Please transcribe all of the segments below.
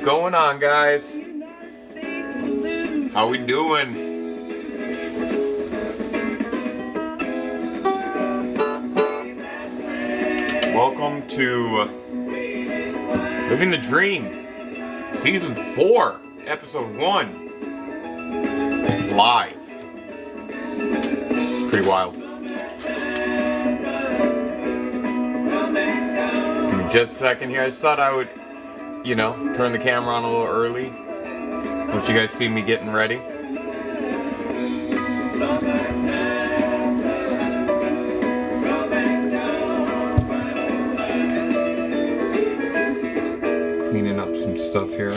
going on, guys? How we doing? Welcome to Living the Dream, Season 4, Episode 1, live. It's pretty wild. Give me just a second here. I just thought I would, turn the camera on a little early. Let you guys see me getting ready. Cleaning up some stuff here.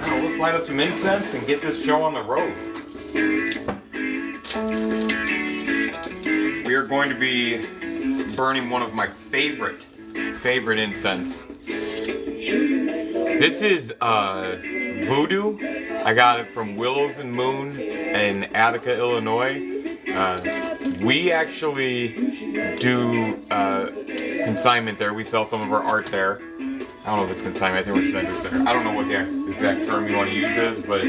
Now let's light up some incense and get this show on the road. We are going to be burning one of my favorite incense. This is Voodoo. I got it from Willows and Moon in Attica, Illinois. We actually do consignment there. We sell some of our art there. I don't know if it's consignment. I think we're vendors there. I don't know what the exact term you want to use is, but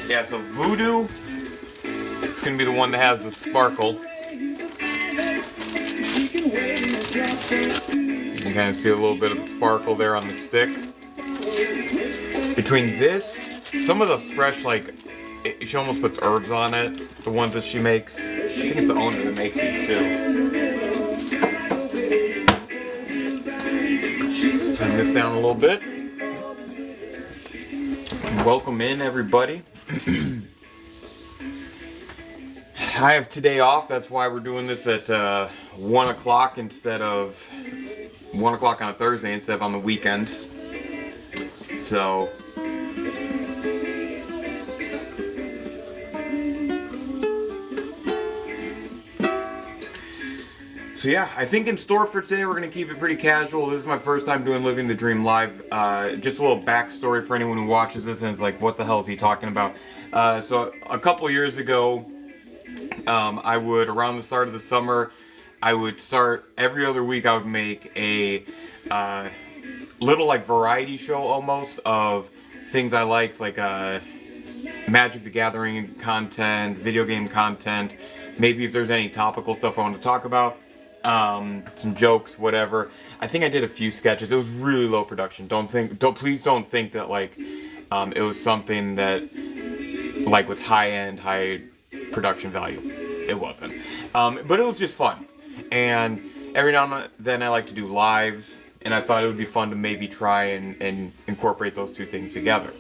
yeah, so Voodoo, it's going to be the one that has the sparkle. You can kind of see a little bit of the sparkle there on the stick. Between this, some of the fresh, she almost puts herbs on it, the ones that she makes. I think it's the owner that makes these too. Let's turn this down a little bit. Welcome in, everybody. I have today off, that's why we're doing this at 1 o'clock instead of 1 o'clock on a Thursday instead of on the weekends. So yeah, I think in store for today we're going to keep it pretty casual. This is my first time doing Living the Dream live. Just a little backstory for anyone who watches this and it's like, what the hell is he talking about? So a couple years ago, I would, around the start of the summer, I would start, every other week I would make a little variety show almost of things I liked, like Magic the Gathering content, video game content, maybe if there's any topical stuff I want to talk about. Some jokes, whatever. I think I did a few sketches. It was really low production. Please don't think that it was something that with high production value. It wasn't. But it was just fun. And every now and then I like to do lives, and I thought it would be fun to maybe try and incorporate those two things together.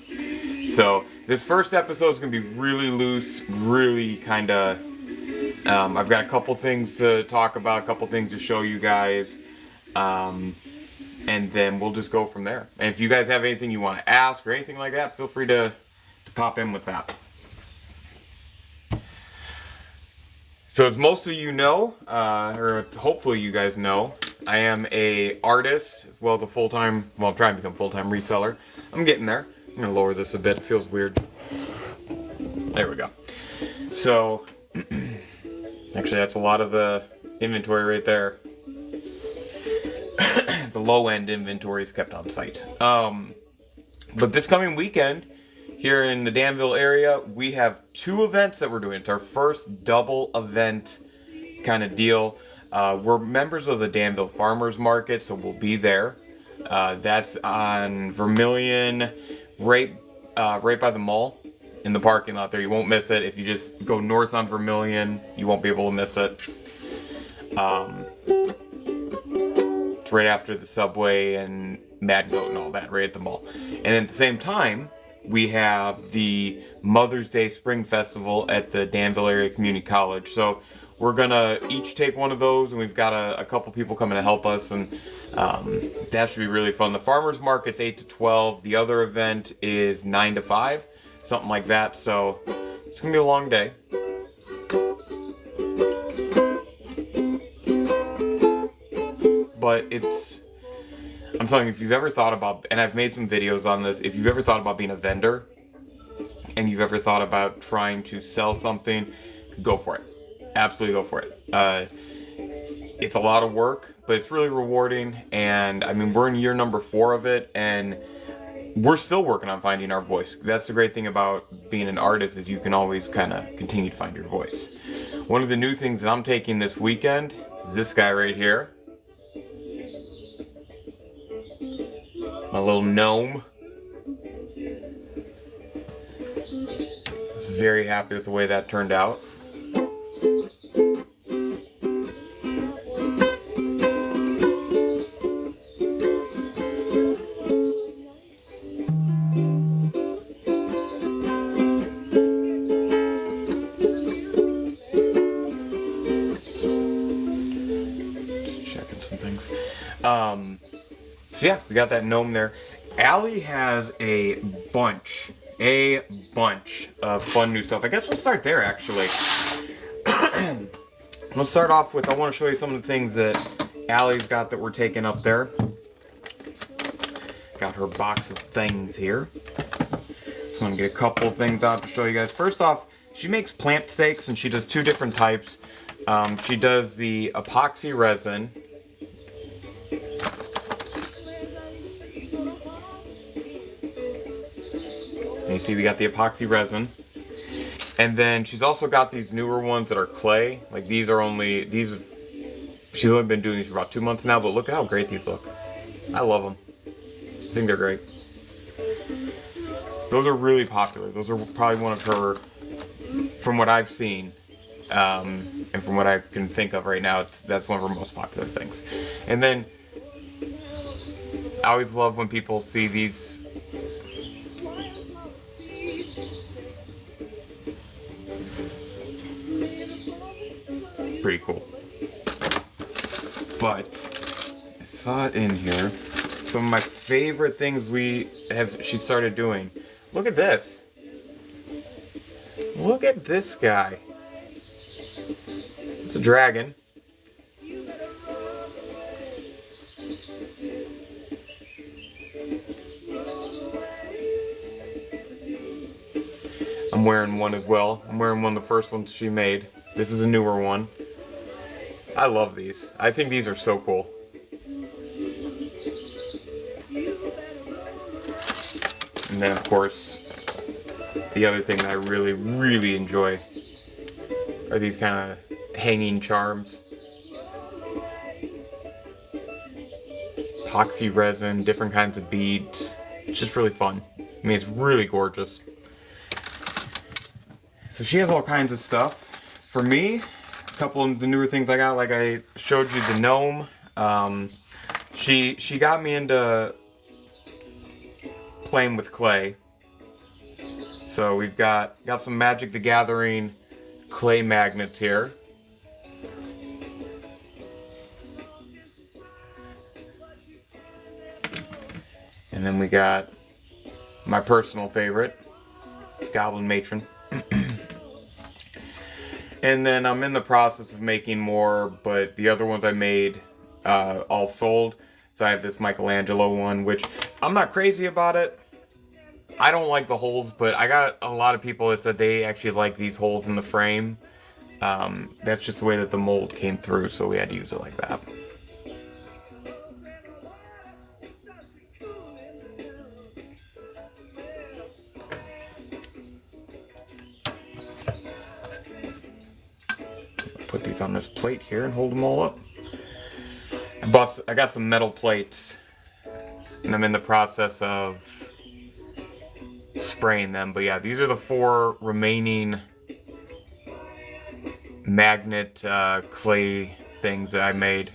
So this first episode is going to be really loose, really kind of I've got a couple things to talk about, a couple things to show you guys, and then we'll just go from there. And if you guys have anything you want to ask or anything like that, feel free to pop in with that. So as most of you know, or hopefully you guys know, I am a artist, as well as a full-time, I'm trying to become full-time reseller. I'm getting there. I'm going to lower this a bit, it feels weird. There we go. So actually, that's a lot of the inventory right there. The low-end inventory is kept on site. But this coming weekend, here in the Danville area, we have 2 events that we're doing. It's our first double event kind of deal. We're members of the Danville Farmers Market, so we'll be there. That's on Vermilion, right by the mall. In the parking lot there. You won't miss it. If you just go north on Vermilion, you won't be able to miss it. Turn It's right after the Subway and Mad Goat and all that, right at the mall. And then at the same time, we have the Mother's Day Spring Festival at the Danville Area Community College. So we're gonna each take one of those, and we've got a couple people coming to help us, and that should be really fun. The farmers market's 8 to 12. The other event is 9 to 5, something like that. So it's gonna be a long day. But I'm telling you, if you've ever thought about, and I've made some videos on this, if you've ever thought about being a vendor, and you've ever thought about trying to sell something, go for it. Absolutely go for it. It's a lot of work, but it's really rewarding, and I mean, we're in year number 4 of it, and we're still working on finding our voice. That's the great thing about being an artist, is you can always kind of continue to find your voice. One of the new things that I'm taking this weekend is this guy right here. My little gnome. I was very happy with the way that turned out. Checking some things. So yeah, we got that gnome there. Allie has a bunch of fun new stuff. I guess we'll start there, actually. We'll start off with, I want to show you some of the things that Allie's got that we're taking up there. Got her box of things here. So I'm going to get a couple of things out to show you guys. First off, she makes plant stakes, and she does 2 different types. She does the epoxy resin. You see we got the epoxy resin, and then she's also got these newer ones that are clay. Like she's only been doing these for about 2 months now, but look at how great these look. I love them. I think they're great. Those are really popular. Those are probably one of her, from what I've seen, and from what I can think of right now, that's one of her most popular things. And then I always love when people see these. Pretty cool. But I saw it in here. Some of my favorite things she started doing. Look at this. Look at this guy. It's a dragon. I'm wearing one as well. I'm wearing one of the first ones she made. This is a newer one. I love these. I think these are so cool. And then, of course, the other thing that I really, really enjoy are these kind of hanging charms. Epoxy resin, different kinds of beads. It's just really fun. I mean, it's really gorgeous. So she has all kinds of stuff. For me, a couple of the newer things I got, like I showed you the gnome. She got me into playing with clay. So we've got some Magic the Gathering clay magnets here. And then we got my personal favorite, Goblin Matron. And then I'm in the process of making more, but the other ones I made all sold. So I have this Michelangelo one, which I'm not crazy about it. I don't like the holes, but I got a lot of people that said they actually like these holes in the frame. That's just the way that the mold came through, so we had to use it like that. Put these on this plate here and hold them all up. I got some metal plates, and I'm in the process of spraying them. But yeah, these are the 4 remaining magnet clay things that I made.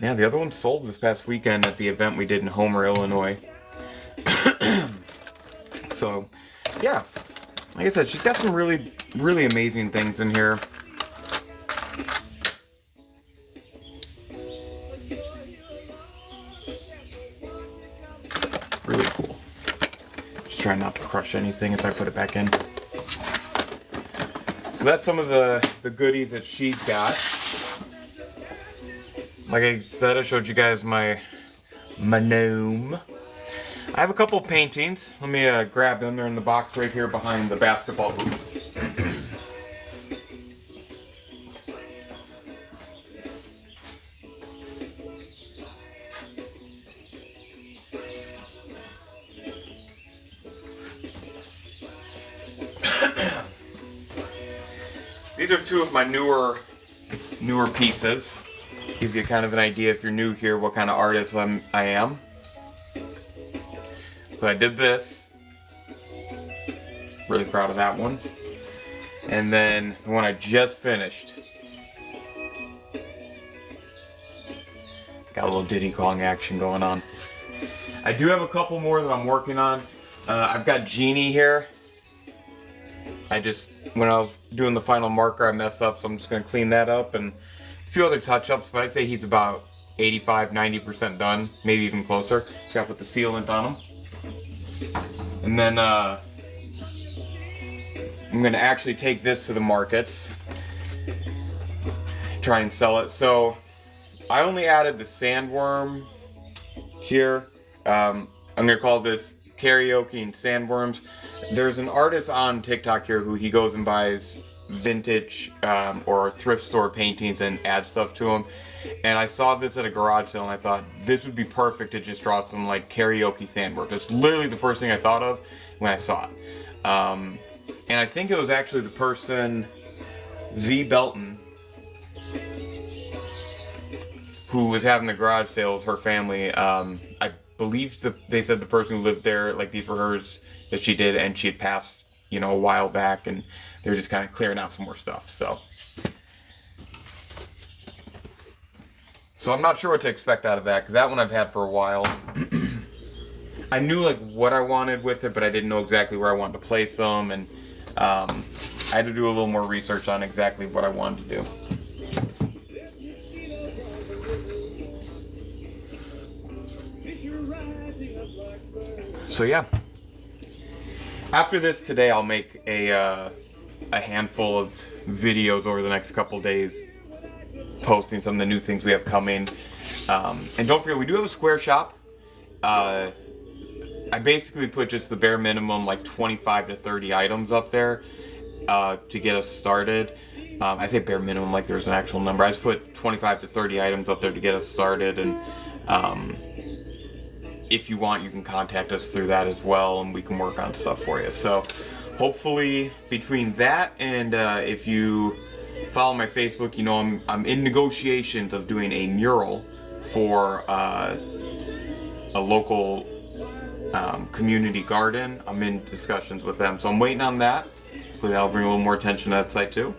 Yeah, the other one sold this past weekend at the event we did in Homer, Illinois. So, yeah, like I said, she's got some really, really amazing things in here. Really cool. Just trying not to crush anything as I put it back in. So that's some of the goodies that she's got. Like I said, I showed you guys my gnome. I have a couple paintings. Let me grab them. They're in the box right here behind the basketball hoop. These are two of my newer pieces. Give you kind of an idea if you're new here what kind of artist I am. So I did this. Really proud of that one. And then the one I just finished. Got a little Diddy Kong action going on. I do have a couple more that I'm working on. I've got Genie here. When I was doing the final marker, I messed up, so I'm just going to clean that up and a few other touch-ups, but I'd say he's about 85-90% done, maybe even closer. Got to put the sealant on him. And then I'm going to actually take this to the markets, try and sell it. So I only added the sandworm here. I'm going to call this Karaoke and Sandworms. There's an artist on TikTok here who he goes and buys vintage or thrift store paintings and adds stuff to them. And I saw this at a garage sale and I thought this would be perfect to just draw some like karaoke sandworms. It's literally the first thing I thought of when I saw it. And I think it was actually the person, V. Belton, who was having the garage sales, her family. I believe they said the person who lived there, like these were hers that she did, and she had passed, a while back, and they were just kind of clearing out some more stuff. So I'm not sure what to expect out of that, because that one I've had for a while. I knew like what I wanted with it, but I didn't know exactly where I wanted to place them, and I had to do a little more research on exactly what I wanted to do. So yeah, after this today, I'll make a handful of videos over the next couple days, posting some of the new things we have coming. And don't forget, we do have a Square shop. I basically put just the bare minimum, like 25 to 30 items up there to get us started. I say bare minimum like there's an actual number. I just put 25 to 30 items up there to get us started, and if you want, you can contact us through that as well, and we can work on stuff for you. So hopefully between that and if you follow my Facebook, I'm in negotiations of doing a mural for a local community garden. I'm in discussions with them, so I'm waiting on that. Hopefully that'll bring a little more attention to that site too.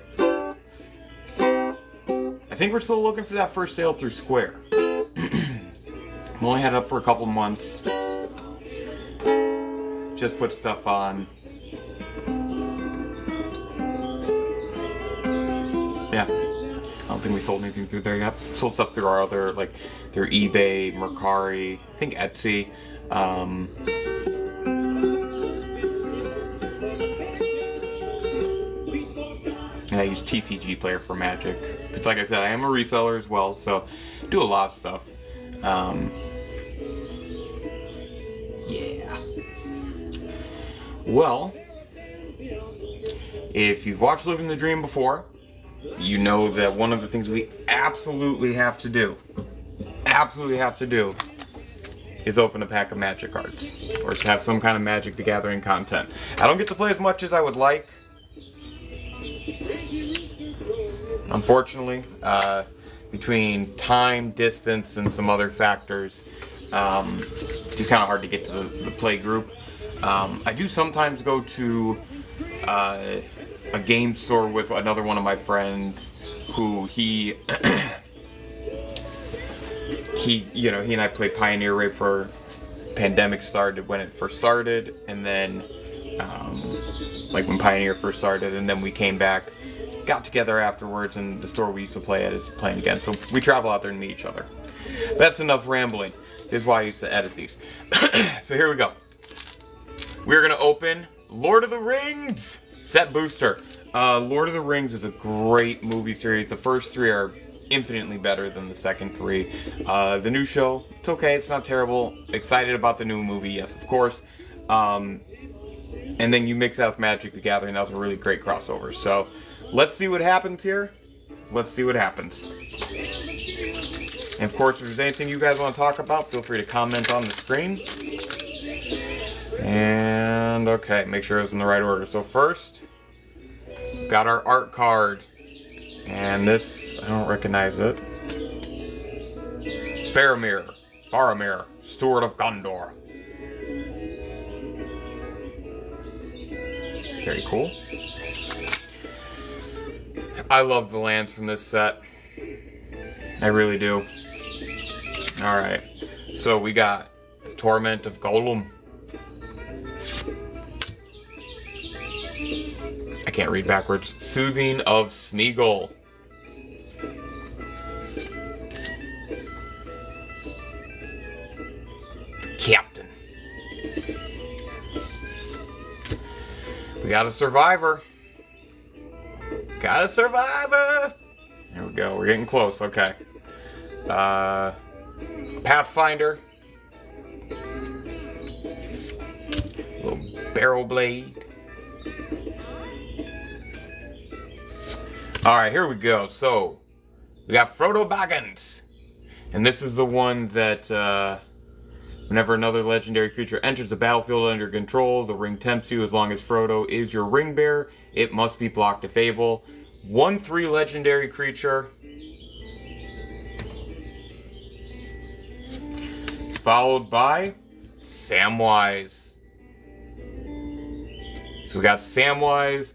I think we're still looking for that first sale through Square. I've only had it up for a couple months. Just put stuff on. Yeah. I don't think we sold anything through there yet. Sold stuff through our other, like, through eBay, Mercari, I think Etsy. And I use TCG Player for Magic. It's like I said, I am a reseller as well, so I do a lot of stuff. Yeah. Well, if you've watched Living the Dream before, you know that one of the things we absolutely have to do is open a pack of Magic cards, or to have some kind of Magic the Gathering content. I don't get to play as much as I would like, unfortunately, between time, distance, and some other factors. It's just kind of hard to get to the play group. I do sometimes go to a game store with another one of my friends who he he and I played Pioneer right before pandemic started, when it first started, and then like when Pioneer first started, and then we came back, got together afterwards, and the store we used to play at is playing again. So we travel out there and meet each other. That's enough rambling. This is why I used to edit these. So here we go. We're gonna open Lord of the Rings set booster. Lord of the Rings is a great movie series. The first three are infinitely better than the second three. The new show, it's okay, it's not terrible. Excited about the new movie, yes, of course. And then you mix that with Magic the Gathering. That was a really great crossover. So let's see what happens here. Let's see what happens. And of course, if there's anything you guys want to talk about, feel free to comment on the screen. And okay, make sure it's in the right order. So first, got our art card. And this, I don't recognize it. Faramir, Steward of Gondor. Very cool. I love the lands from this set. I really do. Alright, so we got the Torment of Golem. I can't read backwards. Soothing of Smeagol. Captain. We got a survivor. Got a survivor. There we go. We're getting close. Okay. Pathfinder. Little barrel blade. Alright, here we go. So, we got Frodo Baggins. And this is the one that, whenever another legendary creature enters the battlefield under your control, the ring tempts you. As long as Frodo is your ring bearer, it must be blocked if able. 1/3 legendary creature. Followed by Samwise. So we got Samwise,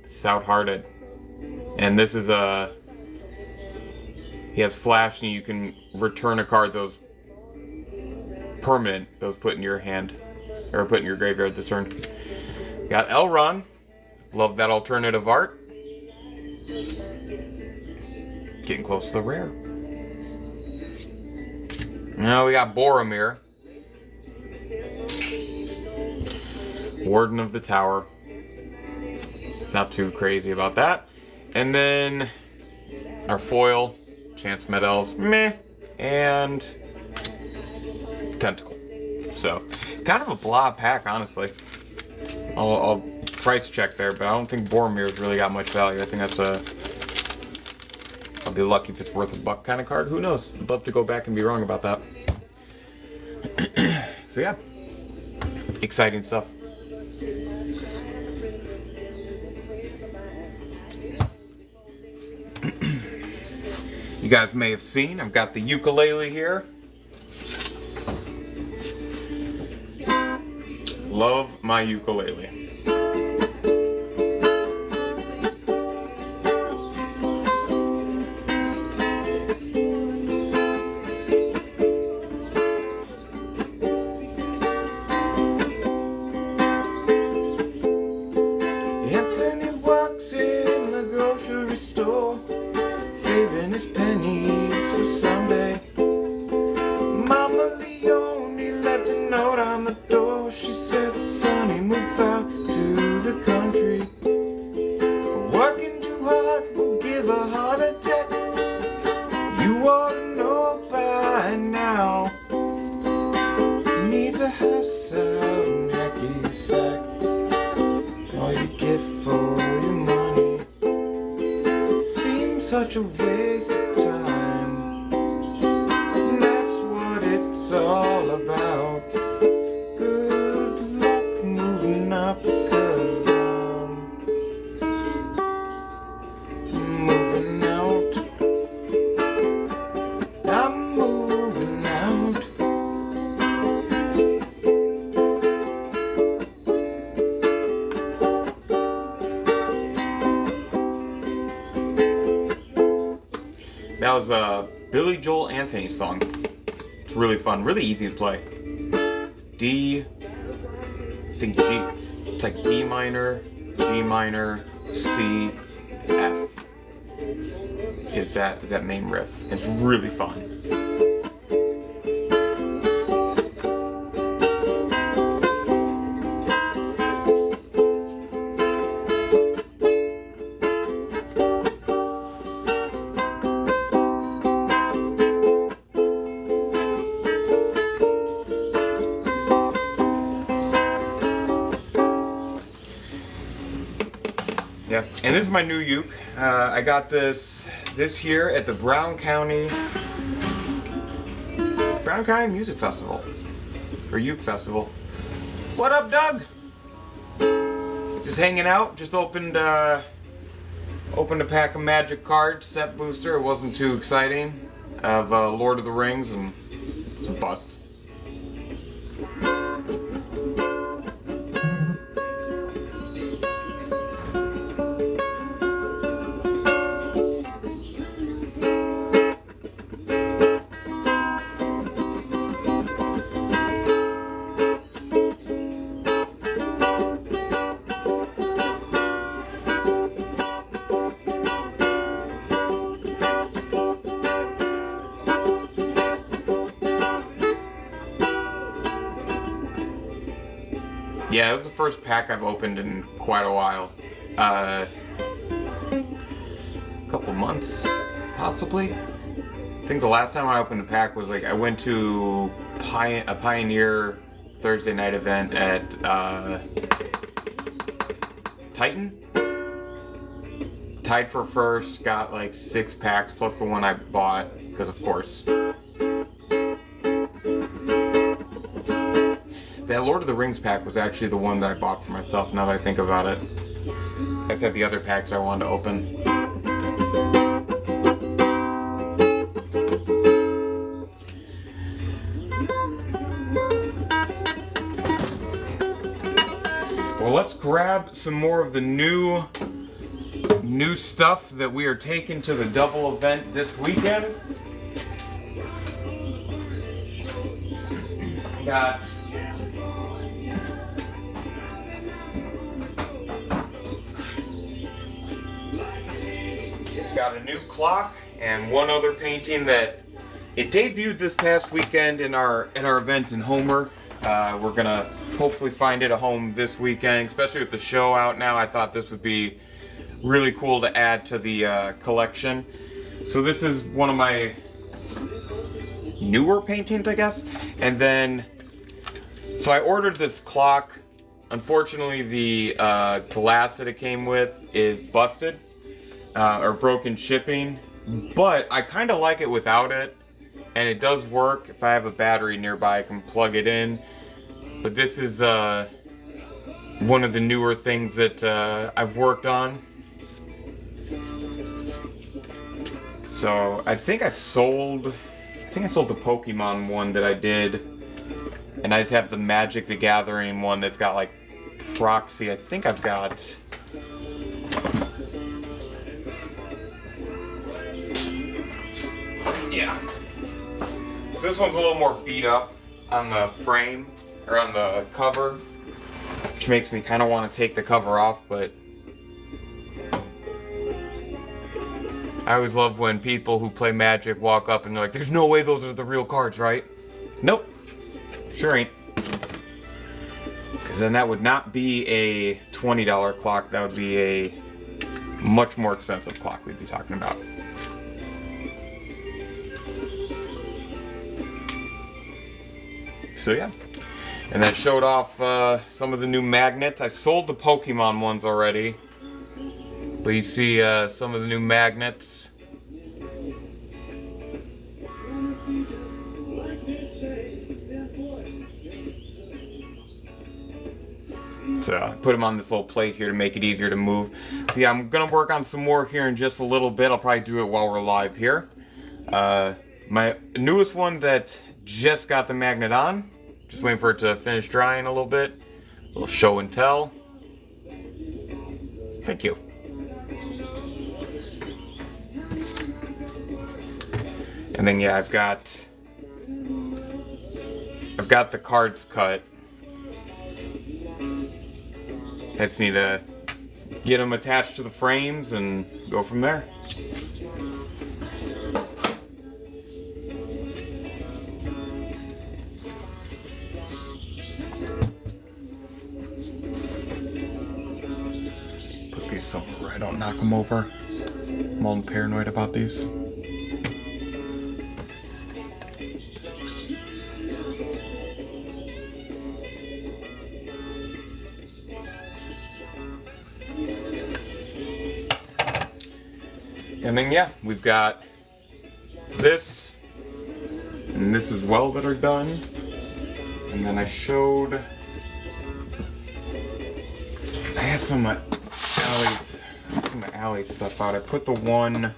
Stout-Hearted. And this is he has flash, and you can return a card that was permanent, that was put in your hand, or put in your graveyard this turn. Got Elrond. Love that alternative art. Getting close to the rare. Now we got Boromir. Warden of the Tower. Not too crazy about that. And then our foil, Chance Med Elves, meh, and Tentacle. So, kind of a blah pack, honestly. I'll price check there, but I don't think Boromir's really got much value. I think that's I'll be lucky if it's worth $1 kind of card. Who knows? I'd love to go back and be wrong about that. So yeah, exciting stuff. You guys may have seen, I've got the ukulele here. Love my ukulele. Anthony walks in the grocery store, saving his pennies for someday. Mama Leone left a note on the door. She said, "Sonny, move out to the country. Working too hard will give a heart attack. You ought to know by now. Needs a house out in hacky sack. All you get for your money seems such a waste of time. And that's what it's all about. Good luck moving up, 'cause I'm moving out. I'm moving out. That was a Billy Joel Anthony song. really fun, really easy to play. D, I think G, it's like D minor, G minor, C, F. Is that main riff. It's really fun. Yeah, and this is my new uke. I got this here at the Brown County Music Festival, or Uke Festival. What up, Doug? Just hanging out. Just opened a pack of Magic cards, set booster. It wasn't too exciting. I have Lord of the Rings, and it's a bust. Yeah, it was the first pack I've opened in quite a while. A couple months, possibly. I think the last time I opened a pack was like I went to a Pioneer Thursday night event at Titan. Tied for first, got like 6 packs plus the one I bought, because of course. That Lord of the Rings pack was actually the one that I bought for myself, now that I think about it. I just had the other packs I wanted to open. Well, let's grab some more of the new stuff that we are taking to the double event this weekend. Got a new clock and one other painting that it debuted this past weekend in our event in Homer. We're gonna hopefully find it a home this weekend, especially with the show out now. I thought this would be really cool to add to the collection. So this is one of my newer paintings, I guess. And then, so I ordered this clock. Unfortunately, the glass that it came with is busted. Or broken shipping, but I kind of like it without it, and it does work. If I have a battery nearby, I can plug it in. But this is one of the newer things that I've worked on. So I think I sold the Pokemon one that I did, and I just have the Magic the Gathering one that's got like proxy. I think I've got. Yeah. So this one's a little more beat up on the frame, or on the cover, which makes me kind of want to take the cover off, but I always love when people who play Magic walk up and they're like, there's no way those are the real cards, right? Nope. Sure ain't. Because then that would not be a $20 clock, that would be a much more expensive clock we'd be talking about. So yeah, and that showed off some of the new magnets. I sold the Pokemon ones already, but you see some of the new magnets. So I put them on this little plate here to make it easier to move. So yeah, I'm gonna work on some more here in just a little bit. I'll probably do it while we're live here. My newest one that just got the magnet on. Just waiting for it to finish drying a little bit. A little show and tell. Thank you. And then yeah, I've got I've got the cards cut. I just need to get them attached to the frames and go from there. Put these somewhere where I don't knock them over. I'm all paranoid about these. And then yeah, we've got this and this as well that are done. And then I had some of Allie's stuff out. I put the one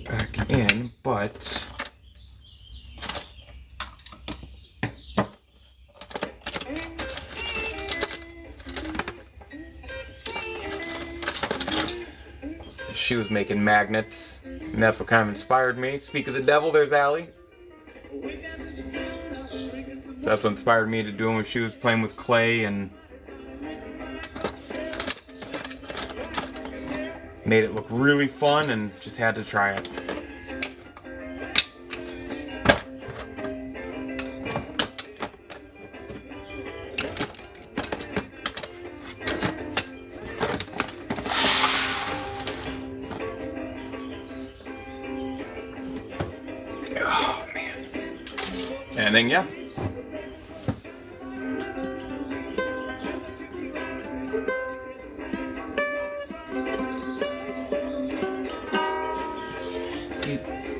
back in, but she was making magnets, and that's what kind of inspired me. Speak of the devil, there's Allie. So that's what inspired me to do them when she was playing with clay and made it look really fun, and just had to try it. Oh man. And then yeah.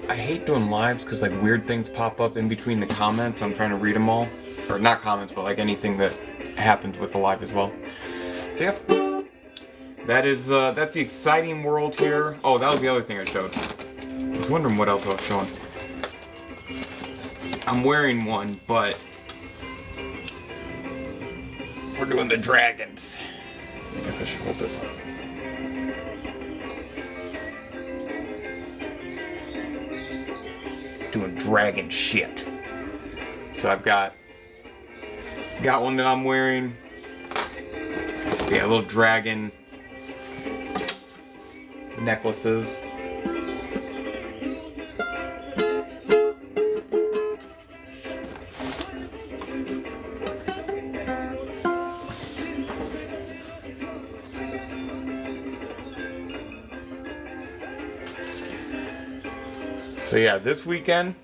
I hate doing lives because like weird things pop up in between the comments. I'm trying to read them all, or not comments, but like anything that happens with the live as well. So yeah, that's the exciting world here. Oh, that was the other thing I showed. I was wondering what else I was showing. I'm wearing one, but we're doing the dragons. I guess I should hold this up. Doing dragon shit. So I've got one that I'm wearing. Yeah, little dragon necklaces. So yeah, this weekend,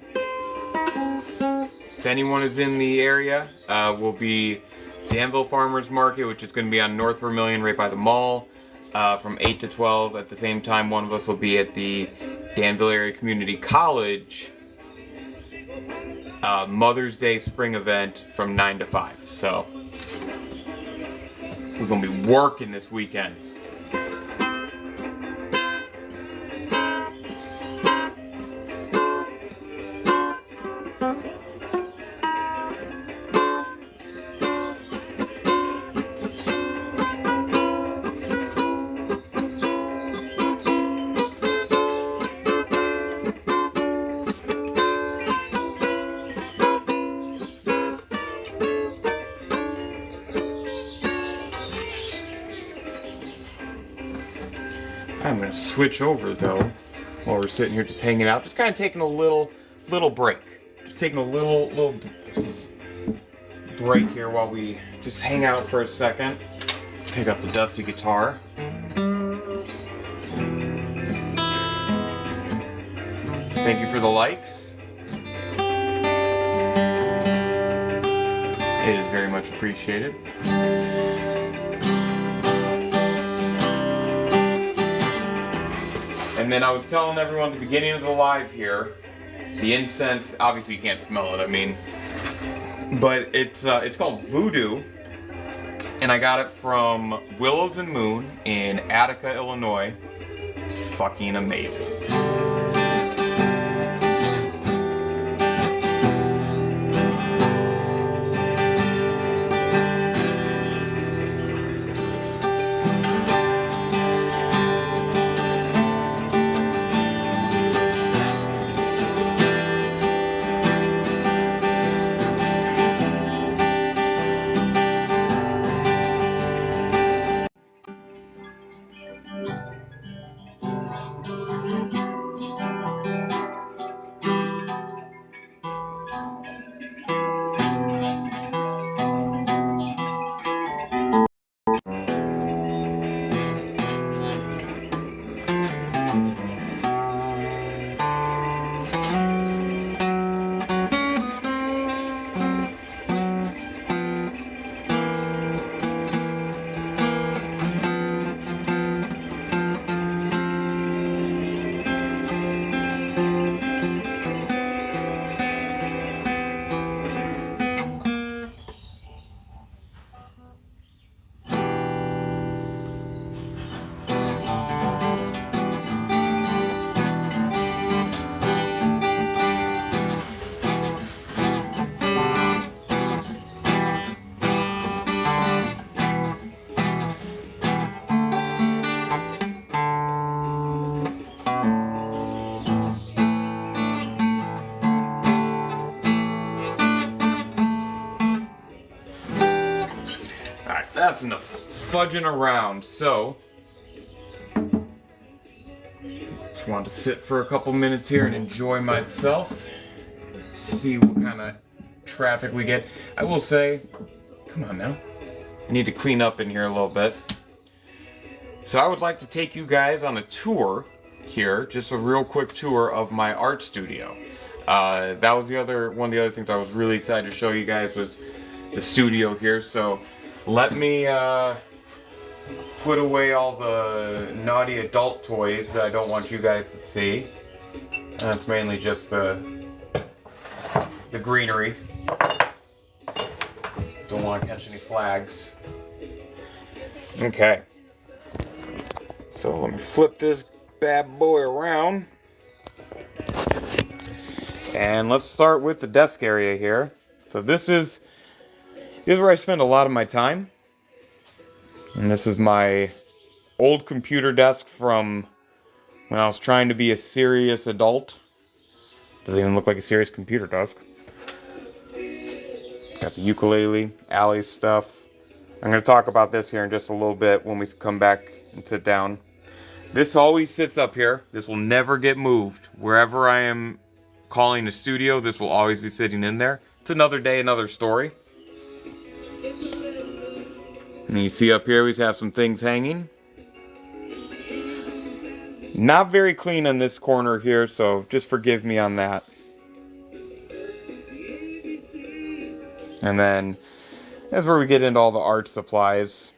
if anyone is in the area, will be Danville Farmers Market, which is going to be on North Vermilion right by the mall, from 8 to 12. At the same time, one of us will be at the Danville Area Community College Mother's Day spring event from 9 to 5. So we're going to be working this weekend. I'm going to switch over though, while we're sitting here just hanging out, just kind of taking a little break. Just taking a little break here while we just hang out for a second. Pick up the dusty guitar. Thank you for the likes. It is very much appreciated. And then I was telling everyone at the beginning of the live here, the incense, obviously you can't smell it, I mean, but it's called Voodoo, and I got it from Willows and Moon in Attica, Illinois. It's fucking amazing. that's enough fudging around. So, just wanted to sit for a couple minutes here and enjoy myself. See what kind of traffic we get. I will say, come on now, I need to clean up in here a little bit. So I would like to take you guys on a tour here, just a real quick tour of my art studio. That was one of the other things I was really excited to show you guys was the studio here. So let me put away all the naughty adult toys that I don't want you guys to see. And that's mainly just the greenery. Don't want to catch any flags. Okay. So let me flip this bad boy around. And let's start with the desk area here. So this is where I spend a lot of my time. And this is my old computer desk from when I was trying to be a serious adult. Doesn't even look like a serious computer desk. Got the ukulele, Allie's stuff. I'm going to talk about this here in just a little bit when we come back and sit down. This always sits up here. This will never get moved. Wherever I am calling a studio, this will always be sitting in there. It's another day, another story. And you see up here we have some things hanging. Not very clean in this corner here, so just forgive me on that. And then that's where we get into all the art supplies.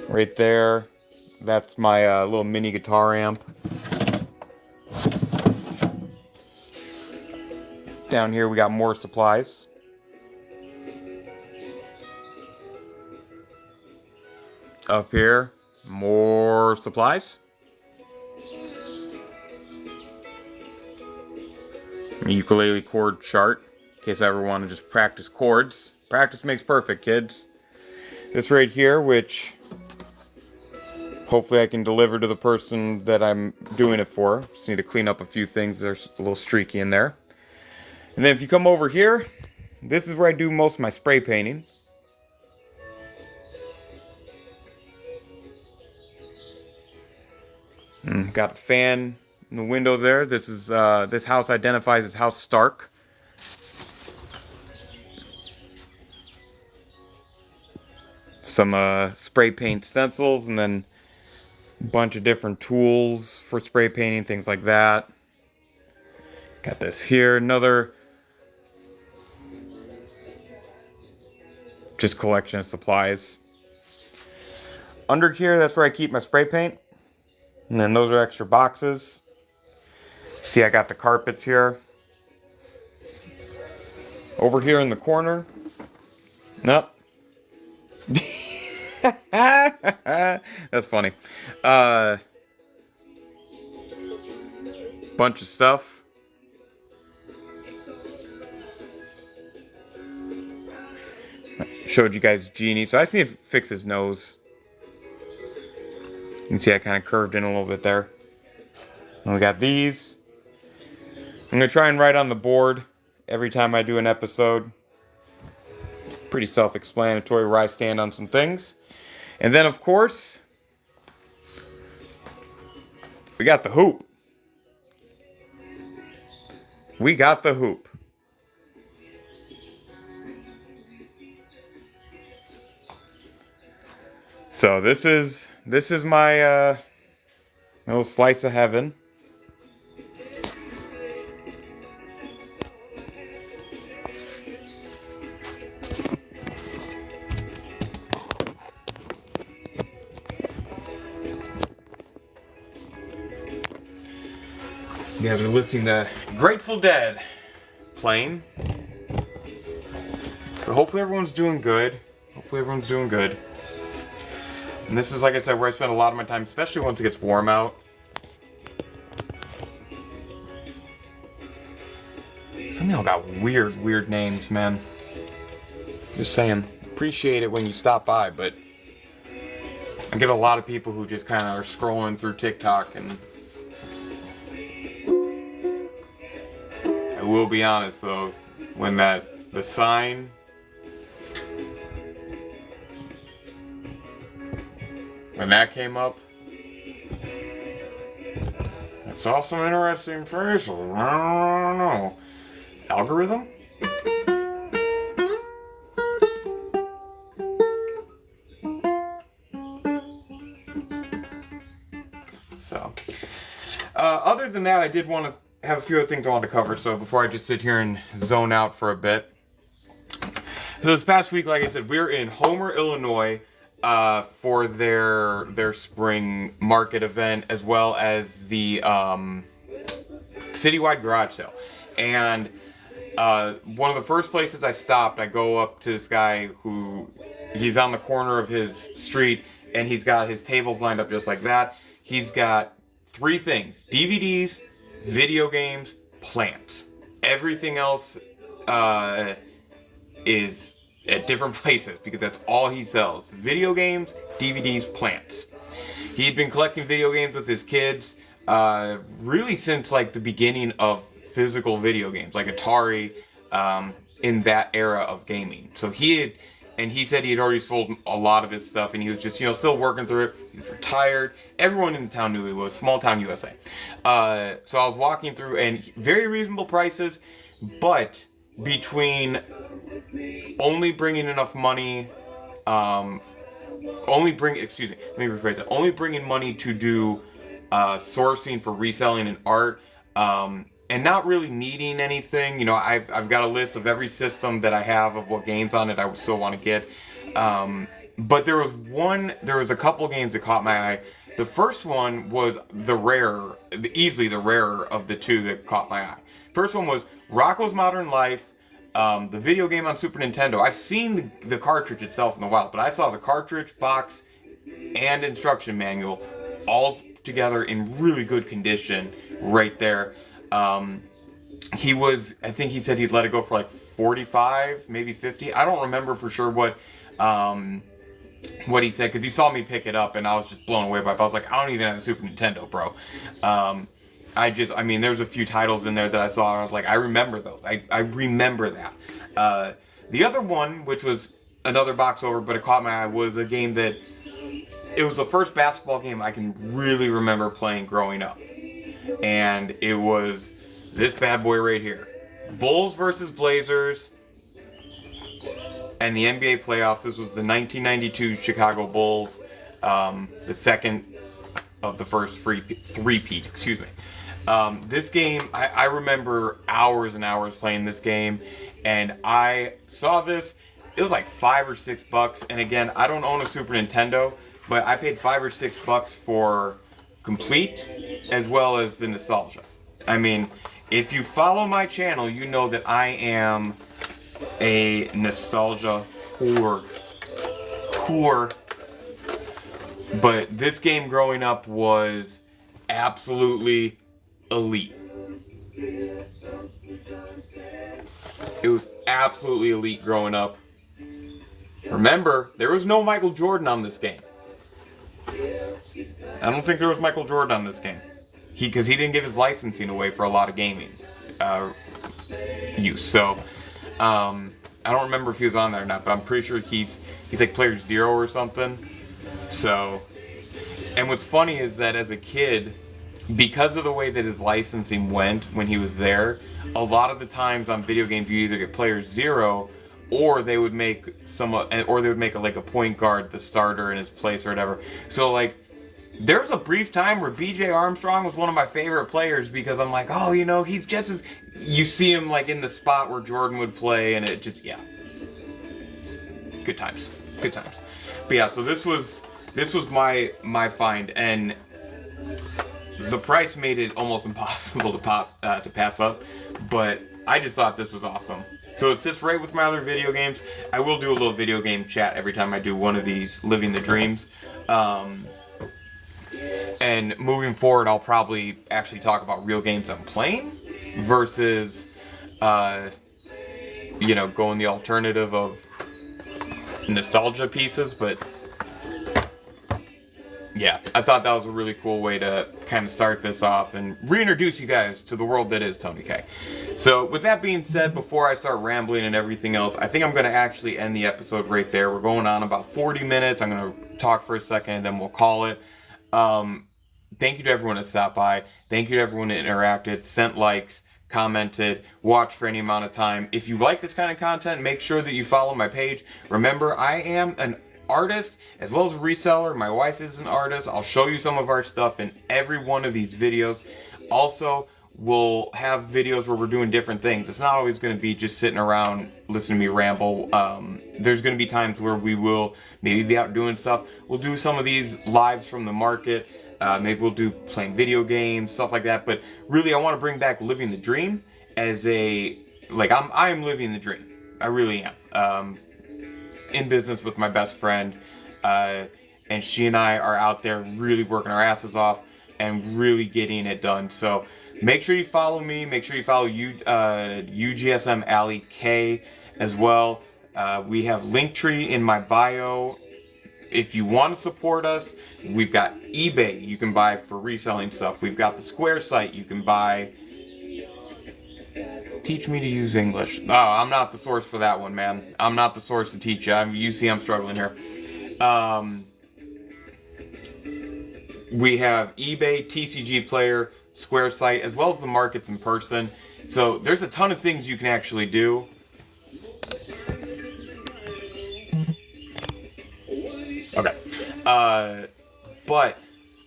Right there, that's my little mini guitar amp. Down here we got more supplies. Up here, more supplies. A ukulele chord chart, in case I ever want to just practice chords. Practice makes perfect, kids. This right here, which hopefully I can deliver to the person that I'm doing it for. Just need to clean up a few things. There's a little streaky in there. And then if you come over here, this is where I do most of my spray painting. Got a fan in the window there. This is this house identifies as House Stark. Some spray paint stencils, and then a bunch of different tools for spray painting, things like that. Got this here, another just collection of supplies. Under here, that's where I keep my spray paint. And then those are extra boxes. See, I got the carpets here. Over here in the corner. Nope. That's funny. Bunch of stuff. Showed you guys Genie. So I just need to fix his nose. You can see I kind of curved in a little bit there. And we got these. I'm going to try and write on the board every time I do an episode. Pretty self-explanatory where I stand on some things. And then, of course, we got the hoop. We got the hoop. So this is my little slice of heaven. You guys are listening to Grateful Dead playing. But hopefully everyone's doing good. And this is, like I said, where I spend a lot of my time, especially once it gets warm out. Some of y'all got weird names, man. Just saying. Appreciate it when you stop by, but I get a lot of people who just kind of are scrolling through TikTok, and I will be honest though, when the sign when that came up, I saw some interesting faces. I don't know. Algorithm? So, other than that, I did want to have a few other things I wanted to cover. So before I just sit here and zone out for a bit. So this past week, like I said, we're in Homer, Illinois, for their spring market event, as well as the citywide garage sale. And one of the first places I stopped, I go up to this guy who, he's on the corner of his street, and he's got his tables lined up just like that. He's got 3 things: DVDs, video games, plants. Everything else is at different places because that's all he sells. Video games, DVDs, plants. He'd been collecting video games with his kids really since like the beginning of physical video games, like Atari, in that era of gaming. So he said he had already sold a lot of his stuff, and he was just, still working through it. He was retired. Everyone in the town knew he was. Small town USA. So I was walking through, and very reasonable prices, but between only bringing enough money, only bringing money to do sourcing for reselling and art, and not really needing anything. I've got a list of every system that I have of what games on it I still want to get. But there was a couple games that caught my eye. The first one was easily the rarer of the 2 that caught my eye. First one was Rocko's Modern Life, the video game on Super Nintendo. I've seen the cartridge itself in the wild, but I saw the cartridge, box, and instruction manual all together in really good condition right there. I think he said he'd let it go for like 45, maybe 50. I don't remember for sure what he said, because he saw me pick it up and I was just blown away by it. I was like, I don't even have a Super Nintendo, bro. There's a few titles in there that I saw and I was like, I remember those. I remember that. The other one, which was another box over, but it caught my eye, was a game that, it was the first basketball game I can really remember playing growing up. And it was this bad boy right here. Bulls versus Blazers and the NBA playoffs. This was the 1992 Chicago Bulls, the second of the first three-peat, this game, I remember hours and hours playing this game, and I saw this, it was like $5 or $6, and again, I don't own a Super Nintendo, but I paid $5 or $6 for Complete, as well as the nostalgia. I mean, if you follow my channel, you know that I am a nostalgia whore. But this game growing up was absolutely elite. It was absolutely elite growing up. Remember, there was no Michael Jordan on this game. I don't think there was Michael Jordan on this game. Because he didn't give his licensing away for a lot of gaming use. So, I don't remember if he was on there or not, but I'm pretty sure he's like player 0 or something. So, and what's funny is that as a kid, because of the way that his licensing went when he was there, a lot of the times on video games you either get player 0, or they would make a point guard the starter in his place or whatever. So like, there was a brief time where BJ Armstrong was one of my favorite players because I'm like, oh, he's just as, you see him like in the spot where Jordan would play, and it just, yeah. Good times. But yeah, so this was my find, and the price made it almost impossible to pass up, but I just thought this was awesome. So it sits right with my other video games. I will do a little video game chat every time I do one of these Living the Dreams. And moving forward, I'll probably actually talk about real games I'm playing versus, going the alternative of nostalgia pieces. But yeah, I thought that was a really cool way to kind of start this off and reintroduce you guys to the world that is Tony K. So with that being said, before I start rambling and everything else, I think I'm going to actually end the episode right there. We're going on about 40 minutes. I'm going to talk for a second, and then we'll call it. Thank you to everyone that stopped by. Thank you to everyone that interacted, sent likes, commented, watched for any amount of time. If you like this kind of content, make sure that you follow my page. Remember, I am an artist as well as a reseller. My wife is an artist. I'll show you some of our stuff in every one of these videos. Also, we'll have videos where we're doing different things. It's not always going to be just sitting around listening to me ramble. There's going to be times where we will maybe be out doing stuff. We'll do some of these lives from the market. Maybe we'll do playing video games, stuff like that. But really, I want to bring back living the dream as I'm living the dream. I really am. In business with my best friend, and she and I are out there really working our asses off and really getting it done. So make sure you follow me. Make sure you follow UGSM Alley K as well. We have Linktree in my bio. If you want to support us, we've got eBay you can buy for reselling stuff. We've got the Square site you can buy. Teach me to use English. Oh, I'm not the source for that one, man. I'm not the source to teach you. You see I'm struggling here. We have eBay, TCG Player, Square site, as well as the markets in person. So there's a ton of things you can actually do. Okay. But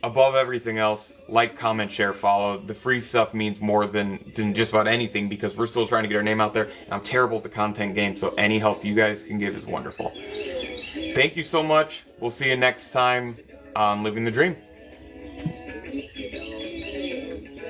above everything else, like, comment, share, follow. The free stuff means more than just about anything, because we're still trying to get our name out there. And I'm terrible at the content game, so any help you guys can give is wonderful. Thank you so much. We'll see you next time on Living the Dream.